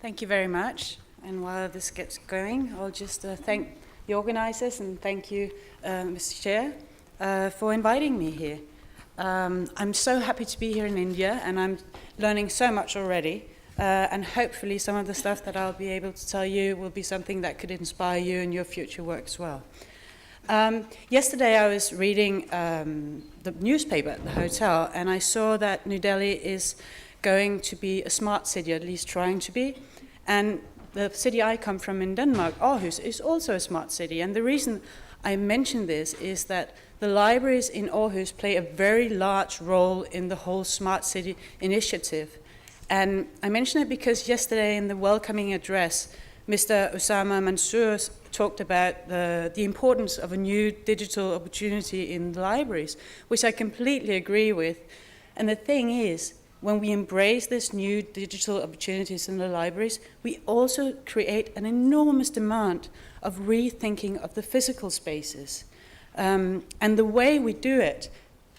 Thank you very much. And while this gets going, I'll just thank the organizers and thank you, Mr. Chair, for inviting me here. I'm so happy to be here in India, and I'm learning so much already. And hopefully some of the stuff that I'll be able to tell you will be something that could inspire you in your future work as well. Yesterday I was reading the newspaper at the hotel, and I saw that New Delhi is going to be a smart city, at least trying to be. And the city I come from in Denmark, Aarhus, is also a smart city. And the reason I mention this is that the libraries in Aarhus play a very large role in the whole smart city initiative. And I mention it because yesterday in the welcoming address, Mr. Osama Mansour talked about the importance of a new digital opportunity in the libraries, which I completely agree with. And the thing is, when we embrace this new digital opportunities in the libraries, we also create an enormous demand of rethinking of the physical spaces. And the way we do it,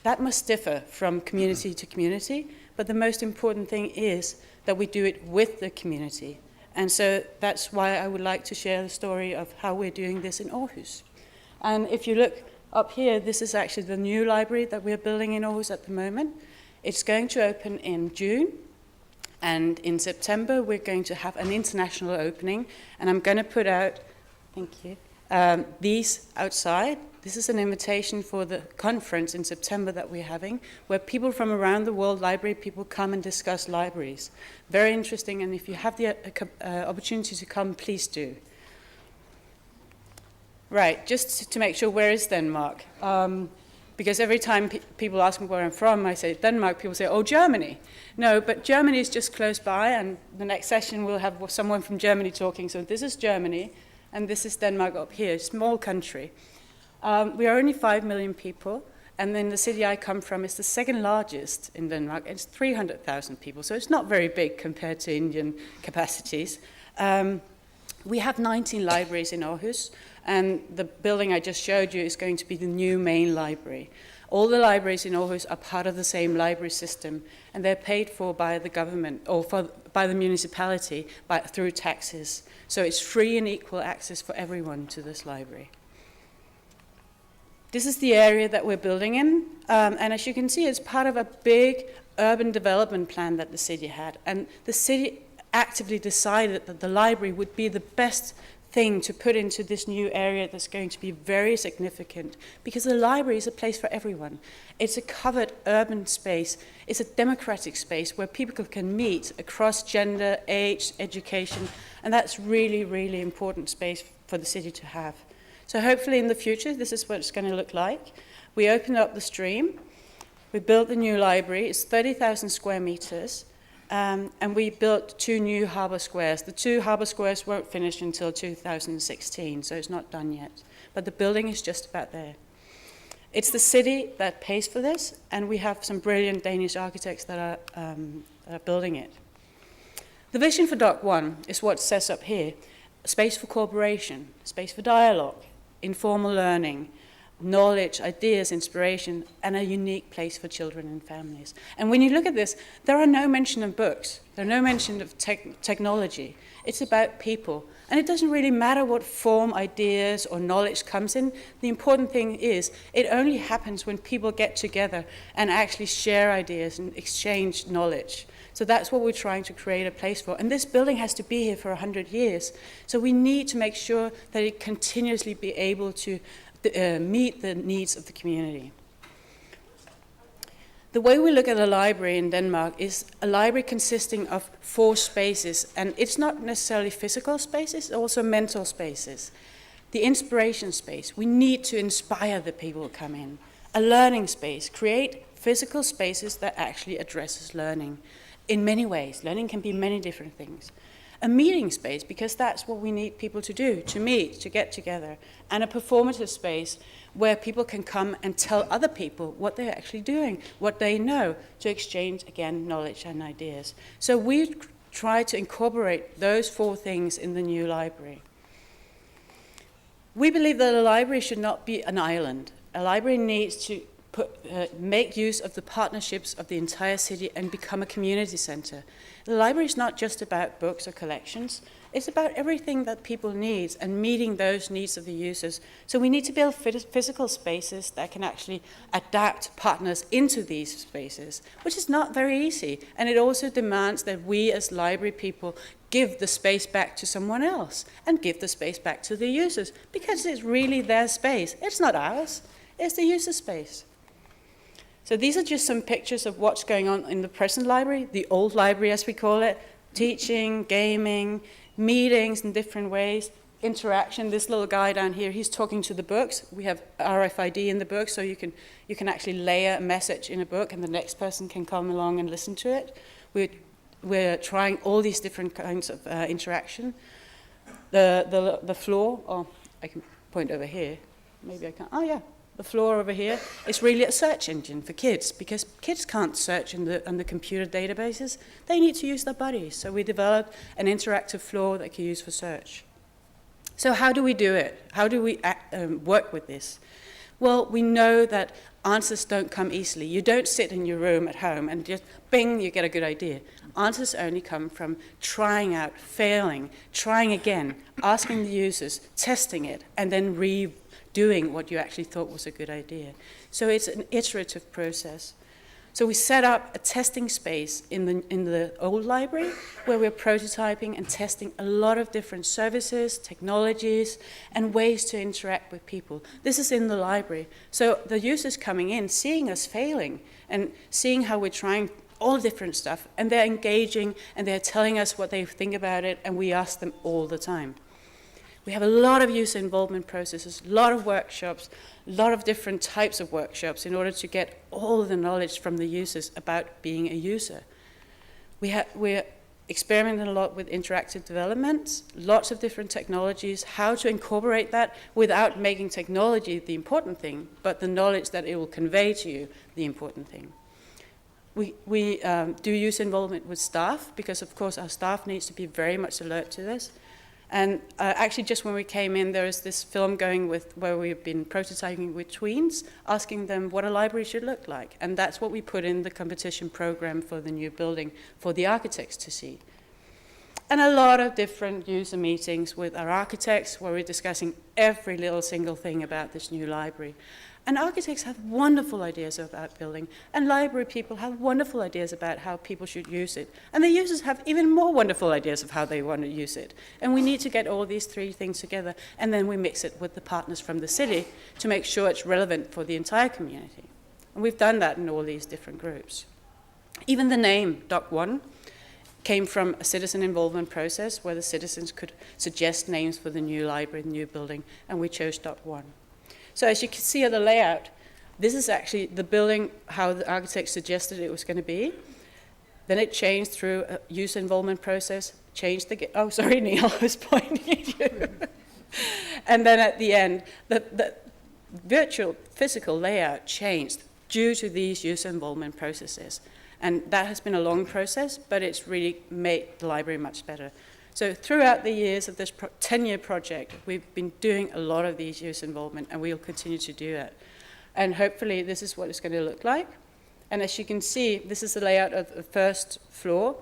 that must differ from community to community, but the most important thing is that we do it with the community. And so that's why I would like to share the story of how we're doing this in Aarhus. And if you look up here, this is actually the new library that we're building in Aarhus at the moment. It's going to open in June, and in September we're going to have an international opening, and I'm going to put out, thank you, these outside. This is an invitation for the conference in September that we're having, where people from around the world, library people, come and discuss libraries. Very interesting, and if you have the opportunity to come, please do. Right, just to make sure, where is Denmark? Because every time people ask me where I'm from, I say Denmark, people say, oh, Germany. No, but Germany is just close by, and the next session we'll have someone from Germany talking. So this is Germany, and this is Denmark up here, small country. We are only 5 million people, and then the city I come from is the second largest in Denmark. It's 300,000 people, so it's not very big compared to Indian capacities. We have 19 libraries in Aarhus, and the building I just showed you is going to be the new main library. All the libraries in Aarhus are part of the same library system, and they're paid for by the government, or by the municipality through taxes. So it's free and equal access for everyone to this library. This is the area that we're building in, and as you can see, it's part of a big urban development plan that the city had. And the city actively decided that the library would be the best thing to put into this new area that's going to be very significant, because the library is a place for everyone. It's a covered urban space. It's a democratic space where people can meet across gender, age, education, and that's really, really important space for the city to have. So hopefully in the future, this is what it's going to look like. We opened up the stream. We built the new library. It's 30,000 square meters. And we built 2 new harbour squares. The 2 harbour squares won't finish until 2016, so it's not done yet. But the building is just about there. It's the city that pays for this, and we have some brilliant Danish architects that are building it. The vision for Dock 1 is what says up here: space for cooperation, space for dialogue, informal learning, knowledge, ideas, inspiration, and a unique place for children and families. And when you look at this, there are no mention of books. There are no mention of technology. It's about people. And it doesn't really matter what form ideas or knowledge comes in. The important thing is it only happens when people get together and actually share ideas and exchange knowledge. So that's what we're trying to create a place for. And this building has to be here for 100 years. So we need to make sure that it continuously be able to meet the needs of the community. The way we look at a library in Denmark is a library consisting of 4 spaces, and it's not necessarily physical spaces, it's also mental spaces. The inspiration space, we need to inspire the people who come in. A learning space, create physical spaces that actually addresses learning in many ways. Learning can be many different things. A meeting space, because that's what we need people to do, to meet, to get together. And a performative space where people can come and tell other people what they're actually doing, what they know, to exchange, again, knowledge and ideas. So we try to incorporate those 4 things in the new library. We believe that a library should not be an island. A library needs to make use of the partnerships of the entire city and become a community center. The library is not just about books or collections. It's about everything that people need and meeting those needs of the users. So we need to build physical spaces that can actually adapt partners into these spaces, which is not very easy. And it also demands that we as library people give the space back to someone else and give the space back to the users, because it's really their space. It's not ours, it's the user space. So these are just some pictures of what's going on in the present library, the old library as we call it, teaching, gaming, meetings in different ways, interaction. This little guy down here, he's talking to the books. We have RFID in the book, so you can actually layer a message in a book and the next person can come along and listen to it. We're trying all these different kinds of interaction. The floor, oh, I can point over here. Maybe I can't. Oh, yeah. The floor over here is really a search engine for kids, because kids can't search on the computer databases. They need to use their bodies. So we developed an interactive floor that they can use for search. So how do we do it? How do we work with this? Well, we know that answers don't come easily. You don't sit in your room at home and just, bing, you get a good idea. Answers only come from trying out, failing, trying again, asking the users, testing it, and then redoing what you actually thought was a good idea. So it's an iterative process. So we set up a testing space in the old library where we're prototyping and testing a lot of different services, technologies, and ways to interact with people. This is in the library. So the users coming in, seeing us failing and seeing how we're trying all different stuff, and they're engaging and they're telling us what they think about it, and we ask them all the time. We have a lot of user involvement processes, a lot of workshops, a lot of different types of workshops in order to get all the knowledge from the users about being a user. We're experimenting a lot with interactive developments, lots of different technologies, how to incorporate that without making technology the important thing, but the knowledge that it will convey to you the important thing. We do user involvement with staff, because of course our staff needs to be very much alert to this. And actually, just when we came in, there is this film going where we've been prototyping with Tweens, asking them what a library should look like. And that's what we put in the competition program for the new building for the architects to see. And a lot of different user meetings with our architects where we're discussing every little single thing about this new library. And architects have wonderful ideas about building, and library people have wonderful ideas about how people should use it. And the users have even more wonderful ideas of how they want to use it. And we need to get all these three things together, and then we mix it with the partners from the city to make sure it's relevant for the entire community. And we've done that in all these different groups. Even the name, Doc 1, came from a citizen involvement process where the citizens could suggest names for the new library, the new building, and we chose Doc 1. So as you can see at the layout, this is actually the building, how the architect suggested it was going to be. Then it changed through a user involvement process, changed the, oh, sorry, Neil, I was pointing at you. And then at the end, the virtual physical layout changed due to these user involvement processes. And that has been a long process, but it's really made the library much better. So throughout the years of this 10-year project, we've been doing a lot of these user involvement, and we'll continue to do that. And hopefully this is what it's going to look like. And as you can see, this is the layout of the first floor.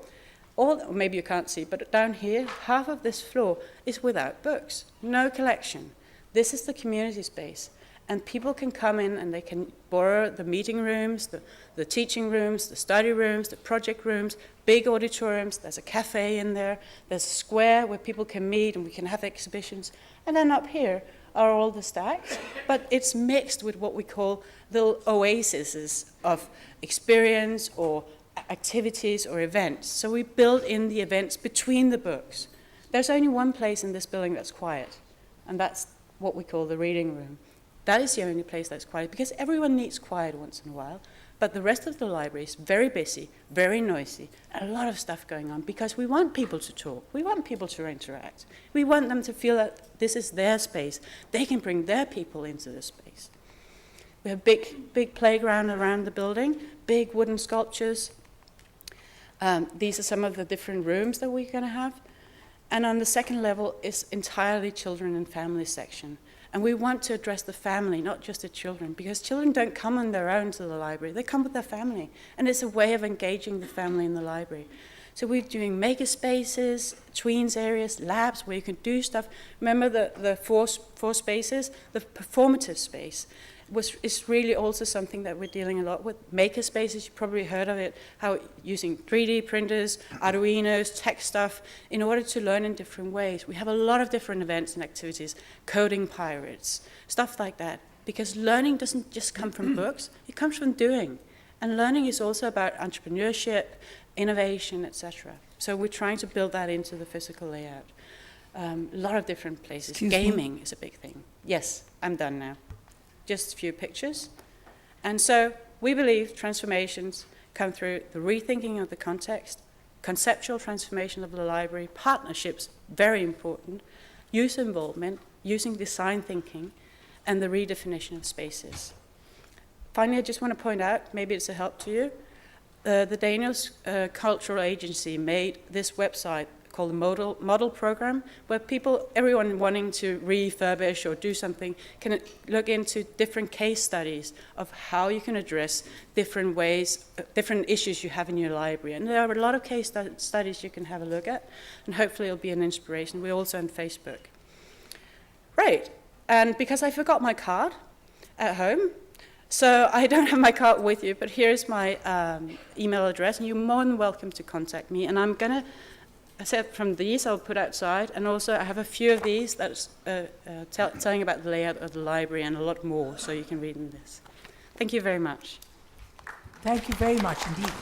Or maybe you can't see, but down here, half of this floor is without books, no collection. This is the community space. And people can come in and they can borrow the meeting rooms, the teaching rooms, the study rooms, the project rooms, big auditoriums. There's a cafe in there. There's a square where people can meet and we can have exhibitions. And then up here are all the stacks. But it's mixed with what we call little oases of experience or activities or events. So we build in the events between the books. There's only one place in this building that's quiet, and that's what we call the reading room. That is the only place that's quiet, because everyone needs quiet once in a while. But the rest of the library is very busy, very noisy, and a lot of stuff going on, because we want people to talk. We want people to interact. We want them to feel that this is their space. They can bring their people into the space. We have big playground around the building, big wooden sculptures. These are some of the different rooms that we're going to have. And on the second level is entirely children and family section. And we want to address the family, not just the children, because children don't come on their own to the library. They come with their family. And it's a way of engaging the family in the library. So we're doing maker spaces, tweens areas, labs where you can do stuff. Remember the four spaces? The performative space is really also something that we're dealing a lot with. Maker spaces, you've probably heard of it, how using 3D printers, Arduinos, tech stuff, in order to learn in different ways. We have a lot of different events and activities, coding pirates, stuff like that. Because learning doesn't just come from books, it comes from doing. And learning is also about entrepreneurship, innovation, etc. So we're trying to build that into the physical layout. A lot of different places. Excuse Gaming me? is a big thing. Yes, I'm done now. Just a few pictures. And so we believe transformations come through the rethinking of the context, conceptual transformation of the library, partnerships, very important, user involvement, using design thinking, and the redefinition of spaces. Finally, I just want to point out, maybe it's a help to you, the Danish Cultural Agency made this website called the Model Program, where everyone wanting to refurbish or do something can look into different case studies of how you can address different ways, different issues you have in your library. And there are a lot of case studies you can have a look at, and hopefully it'll be an inspiration. We're also on Facebook. Right, and because I forgot my card at home, so I don't have my card with you, but here's my email address, and you're more than welcome to contact me. And I'm gonna, except from these, I'll put outside, and also I have a few of these that's telling about the layout of the library and a lot more, so you can read in this. Thank you very much. Thank you very much indeed.